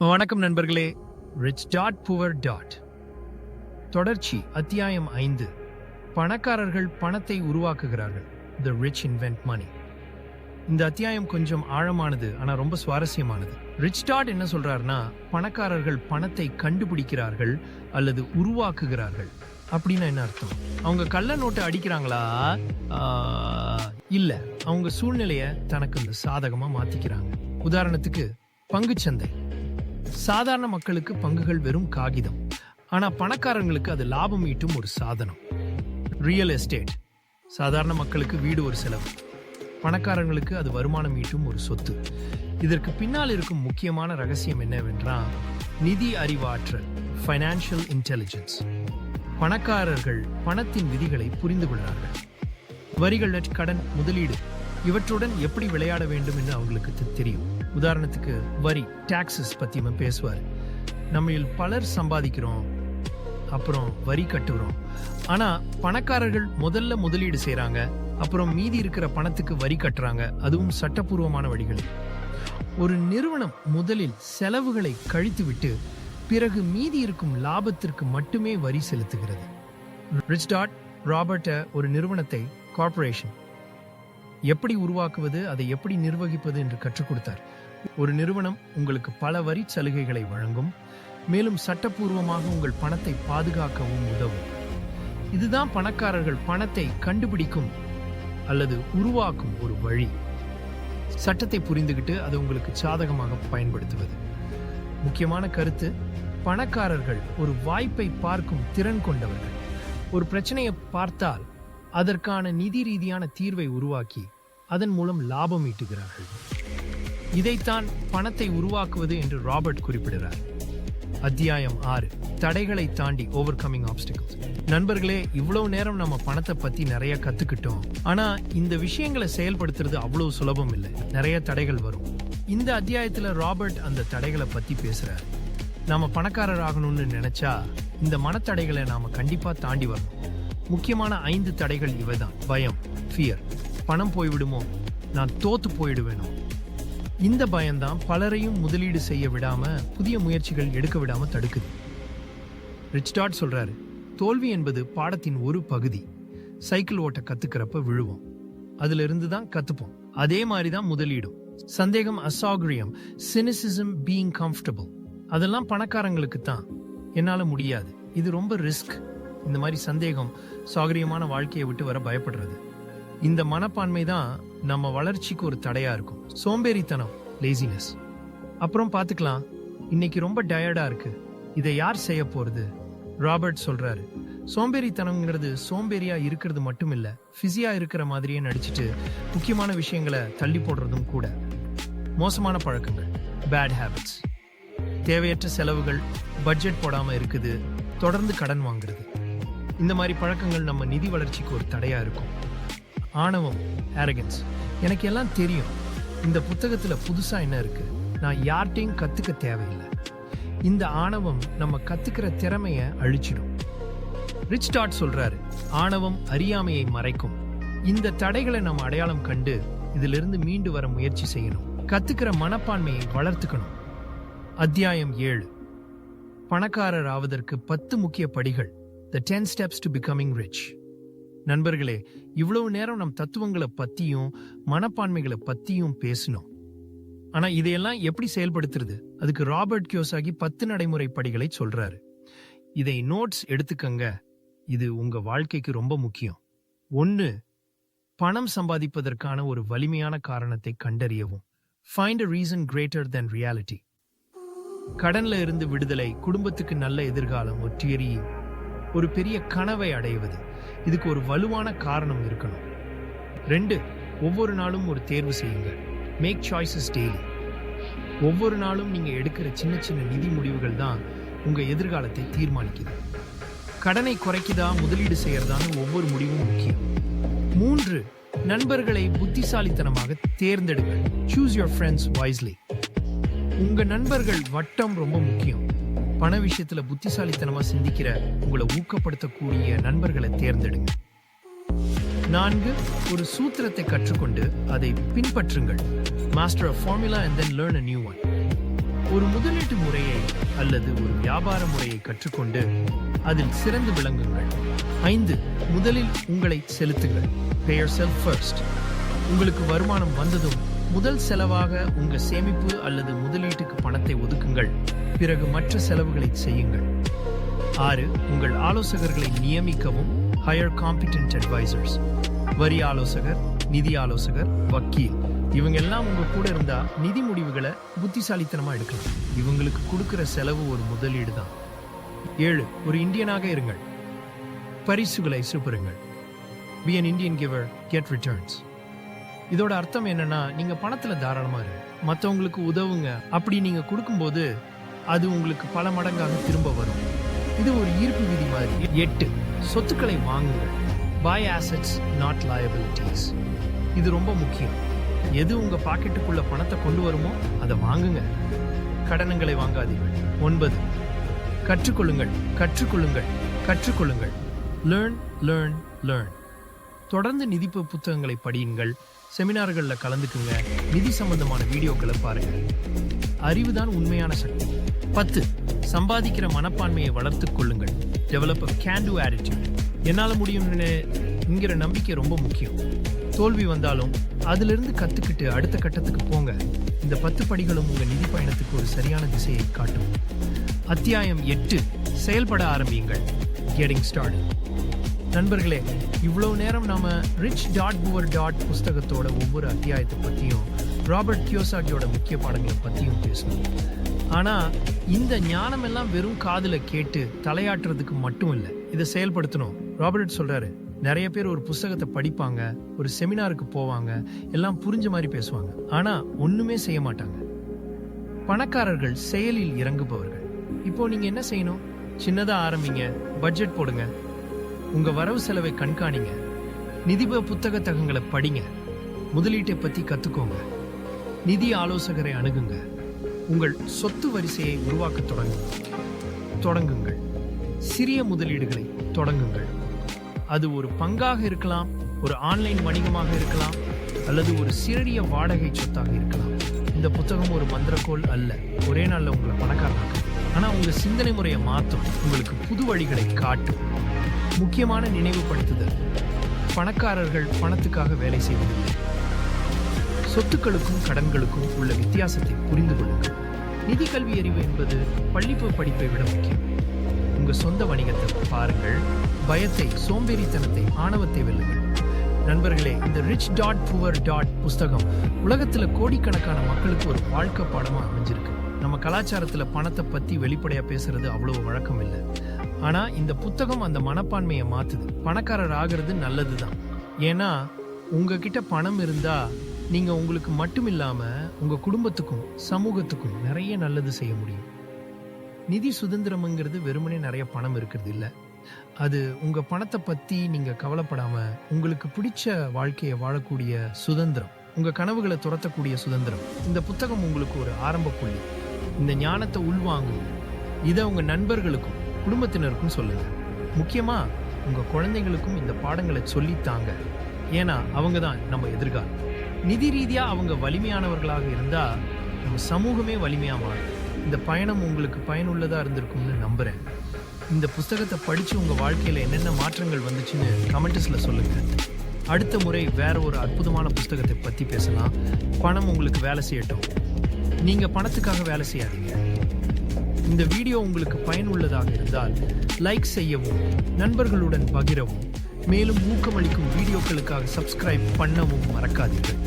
வணக்கம் நண்பர்களே. Rich dad poor dad தொடர்ச்சி அத்தியாயம் 5. பணக்காரர்கள் பணத்தை உருவாக்குகிறார்கள். தி ரிச் இன்வென்ட் மணி. இந்த அத்தியாயம் கொஞ்சம் ஆழமானது, ஆனா ரொம்ப சுவாரஸ்யமானது. ரிச் டாட் என்ன சொல்றாருன்னா, பணக்காரர்கள் பணத்தை கண்டுபிடிக்கிறார்கள் அல்லது உருவாக்குகிறார்கள். அப்படின்னா என்ன அர்த்தம்? அவங்க கள்ள நோட்டை அடிக்கிறாங்களா? இல்ல, அவங்க சூழ்நிலைய தனக்கு இந்த சாதகமா மாத்திக்கிறாங்க. உதாரணத்துக்கு பங்குச்சந்தை. சாதாரண மக்களுக்கு பங்குகள் வெறும் காகிதம், ஆனா பணக்காரங்களுக்கு அது லாபம் ஈட்டும் ஒரு சாதனம். Real estate. சாதாரண மக்களுக்கு வீடு ஒரு செலவு, பணக்காரங்களுக்கு அது வருமானம் ஈட்டும் ஒரு சொத்து. இதற்கு பின்னால் இருக்கும் முக்கியமான ரகசியம் என்னவென்றால் நிதி அறிவாற்றல், ஃபைனான்சியல் இன்டெலிஜென்ஸ். பணக்காரர்கள் பணத்தின் விதிகளை புரிந்து கொள்கிறார்கள். வரிகள், கடன், முதலீடு இவற்றுடன் எப்படி விளையாட வேண்டும் என்று அவங்களுக்கு தெரியும். உதாரணத்துக்கு வரி, டாக்ஸஸ் பத்தி பேசுவார். நம்ம பலர் சம்பாதிக்கிறோம், அப்புறம் வரி கட்டுறோம். ஆனா பணக்காரர்கள் முதல்ல முதலீடு செய்யறாங்க, அப்புறம் மீதி இருக்கிற பணத்துக்கு வரி கட்டுறாங்க, அதுவும் சட்டப்பூர்வமான வழிகளில். ஒரு நிறுவனம் முதலில் செலவுகளை கழித்துவிட்டு பிறகு மீதி இருக்கும் லாபத்திற்கு மட்டுமே வரி செலுத்துகிறது. ரிச் டாட் ராபர்ட் ஒரு நிறுவனத்தை, கார்ப்பரேஷன் எப்படி உருவாக்குவது, அதை எப்படி நிர்வகிப்பது என்று கற்றுக் கொடுத்தார். ஒரு நிறுவனம் உங்களுக்கு பல வரி சலுகைகளை வழங்கும், மேலும் சட்டப்பூர்வமாக உங்கள் பணத்தை பாதுகாக்கவும் உதவும். இதுதான் பணக்காரர்கள் பணத்தை கண்டுபிடிக்கும் அல்லது உருவாக்கும் ஒரு வழி. சட்டத்தை புரிந்துகிட்டு அதை உங்களுக்கு சாதகமாக பயன்படுத்துவது. முக்கியமான கருத்து, பணக்காரர்கள் ஒரு வாய்ப்பை பார்க்கும் திறன் கொண்டவர்கள். ஒரு பிரச்சனையை பார்த்தால் அதற்கான நிதி ரீதியான தீர்வை உருவாக்கி அதன் மூலம் லாபம் ஈட்டுகிறார்கள். இதைத்தான் பணத்தை உருவாக்குவது என்று ராபர்ட் குறிப்பிடுகிறார். அத்தியாயம் 6. தடைகளை தாண்டி, ஓவர் கமிங் ஆப்ஸ்டிகல்ஸ். நண்பர்களே, இவ்வளவு நேரம் நம்ம பணத்தை பத்தி நிறைய கத்துக்கிட்டோம். ஆனா இந்த விஷயங்களை செயல்படுத்துறது அவ்வளவு சுலபம் இல்லை. நிறைய தடைகள் வரும். இந்த அத்தியாயத்துல ராபர்ட் அந்த தடைகளை பத்தி பேசுறாரு. நாம பணக்காரர் ஆகணும்னு நினைச்சா இந்த மனத்தடைகளை நாம கண்டிப்பா தாண்டி வரணும். முக்கியமான 5 தடைகள் இவைதான். பயம், ஃபியர். பணம் போய்விடுமோ, நான் தோத்து போயிடுவேனோ. இந்த பயம்தான் பலரையும் முதலீடு செய்ய விடாம, புதிய முயற்சிகள் எடுக்க விடாம தடுக்குது. ரிச் டாட் சொல்றாரு, தோல்வி என்பது பாடத்தின் ஒரு பகுதி. சைக்கிள் ஓட்ட கத்துக்கிறப்ப விழுவோம், அதுல இருந்து தான் கத்துப்போம். அதே மாதிரிதான் முதலீடும். சந்தேகம், அசாகிரியம், சினிசிசம், பீயிங் கம்ஃபர்டபுள், அதெல்லாம் பணக்காரங்களுக்கு தான். என்னால முடியாது, இது ரொம்ப ரிஸ்க். இந்த மாதிரி சந்தேகம் சாகரியமான வாழ்க்கையை விட்டு வர பயப்படுறது. இந்த மனப்பான்மை தான் நம்ம வளர்ச்சிக்கு ஒரு தடையா இருக்கும். சோம்பேறித்தனம், லேசினஸ். அப்புறம் பார்த்துக்கலாம், இன்னைக்கு ரொம்ப டயர்டா இருக்கு, இதை யார் செய்ய போறது? ராபர்ட் சொல்றாரு, சோம்பேறித்தனம்ங்கிறது சோம்பேறியா இருக்கிறது மட்டும் இல்ல, பிஸியா இருக்கிற மாதிரியே நடிச்சுட்டு முக்கியமான விஷயங்களை தள்ளி போடுறதும் கூட. மோசமான பழக்கங்கள், பேட் ஹேபிட்ஸ். தேவையற்ற செலவுகள், பட்ஜெட் போடாம இருக்குது, தொடர்ந்து கடன் வாங்குறது. இந்த மாதிரி பழக்கங்கள் நம்ம நிதி வளர்ச்சிக்கு ஒரு தடையா இருக்கும். ஆணவம், arrogance. எனக்கு எல்லாம் தெரியும், இந்த புத்தகத்துல புதுசா என்ன இருக்கு, நான் யார்ட்டையும் கத்துக்க தேவையில்லை. இந்த ஆணவம் நம்ம கத்துக்கிற திறமைய அழிச்சிடும். ரிச் டாட் சொல்றாரு, ஆணவம் அறியாமையை மறைக்கும். இந்த தடைகளை நம்ம அடையாளம் கண்டு இதிலிருந்து மீண்டு வர முயற்சி செய்யணும். கத்துக்கிற மனப்பான்மையை வளர்த்துக்கணும். அத்தியாயம் 7. பணக்காரர் ஆவதற்கு 10 முக்கிய படிகள். The 10 steps to becoming rich. நண்பர்களே, இவ்வளவு நேரம் நம் தத்துவங்களை பத்தியும் மனப்பான்மைகளை பத்தியும் பேசணும். ஆனா இதையெல்லாம் எப்படி செயல்படுத்துறது? அதுக்கு ராபர்ட் கியோசாகி 10 நடைமுறை படிகளை சொல்றாரு. இதை நோட்ஸ் எடுத்துக்கங்க, இது உங்க வாழ்க்கைக்கு ரொம்ப முக்கியம். 1. பணம் சம்பாதிப்பதற்கான ஒரு வலிமையான காரணத்தை கண்டறியவும். Find a reason greater than reality. கடன்ல இருந்து விடுதலை, குடும்பத்துக்கு நல்ல எதிர்காலம், ஒரு பெரிய கனவை அடைவது. இதுக்கு ஒரு வலுவான காரணம் இருக்கணும். 2. ஒவ்வொரு நாளும் ஒரு தேர்வு செய்யுங்க. Make choices daily. ஒவ்வொரு நாளும் நீங்க எடுக்கிற சின்ன சின்ன நிதி முடிவுகள் தான் உங்க எதிர்காலத்தை தீர்மானிக்குது. கடனை குறைக்குதா, முதலீடு செய்யறதான்னு ஒவ்வொரு முடிவும் முக்கியம். 3. நண்பர்களை புத்திசாலித்தனமாக தேர்ந்தெடுங்க. Choose your friends wisely. உங்க நண்பர்கள் வட்டம் ரொம்ப முக்கியம். பண விஷயத்துல புத்திசாலித்தனமா சிந்திக்கிற, உங்களை ஊக்கப்படுத்தக்கூடிய நண்பர்களை தேர்ந்தெடுங்க. 4. ஒரு சூத்திரத்தை கற்றுக்கொண்டு அதை பின்பற்றுங்கள். Master a formula and then learn a new one. ஒரு முதலீட்டு முறையை அல்லது ஒரு வியாபார முறையை கற்றுக்கொண்டு அதில் சிறந்து விளங்குங்கள். 5. முதலில் உங்களை செலுத்துங்கள். Pay yourself first. உங்களுக்கு வருமானம் வந்ததும் முதல் செலவாக உங்க சேமிப்பு அல்லது முதலீட்டுக்கு பணத்தை ஒதுக்குங்கள். பிறகு மற்ற செலவுகளை செய்யுங்கள். 6. உங்கள் ஆலோசகர்களை நியமிக்கவும். Hire competent advisors. வரி ஆலோசகர், நிதி ஆலோசகர், வக்கீல் இவங்க எல்லாம் உங்க கூட இருந்தா நிதி முடிவுகளை புத்திசாலித்தனமா எடுக்கலாம். இவங்களுக்கு கொடுக்கிற செலவு ஒரு முதலீடு தான். 7. ஒரு இந்தியனாக இருங்கள். பரிசுகளை சுபருங்கள். Be an Indian giver, get returns. இதோட அர்த்தம் என்னன்னா, நீங்க பணத்துல தாராளமா இருங்க, மற்றவங்களுக்கு உதவுங்க. அப்படி நீங்க கொடுக்கும்போது அது உங்களுக்கு பல மடங்காக திரும்ப வரும். இது ஒரு ஈர்ப்பு விதி மாதிரி. 8. சொத்துக்களை வாங்குங்கள். Buy assets, not liabilities. இது ரொம்ப முக்கியம். எது உங்க பாக்கெட்டுக்குள்ள பணத்தை கொண்டு வருமோ அதை வாங்குங்க. கடன்களை வாங்காதீர்கள். 9. கற்றுக்கொள்ளுங்கள், கற்றுக்கொள்ளுங்கள், கற்றுக்கொள்ளுங்கள். Learn, learn, learn. தொடர்ந்து நிதி புத்தகங்களை படியுங்கள், செமினார்களில் கலந்துக்குங்க, நிதி சம்பந்தமான வீடியோக்களை பாருங்க. அறிவுதான் உண்மையான சக்தி. 10. சம்பாதிக்கிற மனப்பான்மையை வளர்த்துக் கொள்ளுங்கள். Develop a can-do attitude. என்னால முடியும்ங்கிற நம்பிக்கை ரொம்ப முக்கியம். தோல்வி வந்தாலும் அதிலிருந்து கத்துக்கிட்டு அடுத்த கட்டத்துக்கு போங்க. இந்த 10 படிகளும் உங்க நிதி பயணத்துக்கு ஒரு சரியான திசையை காட்டும். அத்தியாயம் 8. செயல்பட ஆரம்பியுங்கள். Getting started. நண்பர்களே, இவ்வளவு நேரம் நாம ரிச் டாட் புவர் டாட் புஸ்தகத்தோட ஒவ்வொரு அத்தியாயத்தை பத்தியும் ராபர்ட் கியோசாகியோட முக்கிய பாடங்களை பத்தியும் பேசணும். ஆனா இந்த ஞானம் எல்லாம் வெறும் காதுல கேட்டு தலையாட்டுறதுக்கு மட்டும் இல்லை, இதை செயல்படுத்தணும். ராபர்ட் சொல்றாரு, நிறைய பேர் ஒரு புஸ்தகத்தை படிப்பாங்க, ஒரு செமினாருக்கு போவாங்க, எல்லாம் புரிஞ்ச மாதிரி பேசுவாங்க, ஆனா ஒண்ணுமே செய்ய மாட்டாங்க. பணக்காரர்கள் செயலில் இறங்குபவர்கள். இப்போ நீங்க என்ன செய்யணும்? சின்னதா ஆரம்பிங்க, பட்ஜெட் போடுங்க, உங்க வரவு செலவை கண்காணிங்க, நிதி புத்தகங்களை படிங்க, முதலீட்டை பத்தி கத்துக்கோங்க, நிதி ஆலோசகரை அணுகுங்க, உங்கள் சொத்து வரிசையை உருவாக்க தொடங்குங்கள். சிறிய முதலீடுகளை தொடங்குங்கள். அது ஒரு பங்காக இருக்கலாம், ஒரு ஆன்லைன் வணிகமாக இருக்கலாம், அல்லது ஒரு சிறிய வாடகை சொத்தாக இருக்கலாம். இந்த புத்தகம் ஒரு மந்திரக்கோள் அல்ல, ஒரே நாள்ல உங்களை பணக்காரனாக்கும். ஆனா உங்க சிந்தனை முறையை மாற்றும், உங்களுக்கு புது வழிகளை காட்டும். முக்கியமான நினைவுபடுத்துதல்: பணக்காரர்கள் பணத்துக்காக வேலை செய்வதில்லை. சொத்துக்களுக்கும் கடன்களுக்கும் உள்ள வித்தியாசத்தை புரிந்து கொள்ளுங்கள். நிதி கல்வி அறிவு என்பது பள்ளிப்பு படிப்பை விட முக்கியம். உங்க சொந்த வணிகத்தை பாருங்கள். பயத்தை, சோம்பேறித்தனத்தை, ஆணவத்தை வெல்லுங்கள். நண்பர்களே, இந்த ரிச் டாட் புவர் டாட் புஸ்தகம் உலகத்துல கோடிக்கணக்கான மக்களுக்கு ஒரு வாழ்க்கை பாடமா அமைஞ்சிருக்கு. நம்ம கலாச்சாரத்துல பணத்தை பத்தி வெளிப்படையா பேசுறது அவ்வளவு வழக்கம் இல்லை. ஆனா இந்த புத்தகம் அந்த மனப்பான்மையை மாத்துது. பணக்காரர் ஆகிறது நல்லதுதான். ஏன்னா உங்ககிட்ட பணம் இருந்தா நீங்க உங்களுக்கு மட்டும் இல்லாம உங்க குடும்பத்துக்கும் சமூகத்துக்கும் நிறைய நல்லது செய்ய முடியும். நிதி சுதந்திரம்ங்கிறது வெறுமனே நிறைய பணம் இருக்கிறது இல்ல. அது உங்க பணத்தை பத்தி நீங்க கவலைப்படாம உங்களுக்கு பிடிச்ச வாழ்க்கையை வாழக்கூடிய சுதந்திரம், உங்க கனவுகளை துரத்தக்கூடிய சுதந்திரம். இந்த புத்தகம் உங்களுக்கு ஒரு ஆரம்ப புள்ளி. இந்த ஞானத்தை உள்வாங்குங்க. இதை உங்க நண்பர்களுக்கும் குடும்பத்தினருக்கும் சொல்லுங்க. முக்கியமா உங்க குழந்தைங்களுக்கும் இந்த பாடங்களை சொல்லித்தாங்க. ஏன்னா அவங்க தான் நம்ம எதிர்காலம். நிதி ரீதியா அவங்க வலிமையானவர்களாக இருந்தா நம்ம சமூகமே வலிமையா மாறும். இந்த பயணம் உங்களுக்கு பயனுள்ளதா இருந்திருக்கும்னு நம்புறேன். இந்த புத்தகத்தை படிச்சு உங்க வாழ்க்கையில என்னென்ன மாற்றங்கள் வந்துச்சுன்னு கமெண்ட்ஸ்ல சொல்லுங்க. அடுத்த முறை வேற ஒரு அற்புதமான புத்தகத்தை பத்தி பேசலாம். பணம் உங்களுக்கு வேலை செய்யட்டும், நீங்க பணத்துக்காக வேலை செய்யாதீங்க. இந்த வீடியோ உங்களுக்கு பயனுள்ளதாக இருந்தால் லைக் செய்யவும், நண்பர்களுடன் பகிரவும், மேலும் ஊக்கமளிக்கும் வீடியோக்களுக்காக சப்ஸ்கிரைப் பண்ணவும் மறக்காதீர்கள்.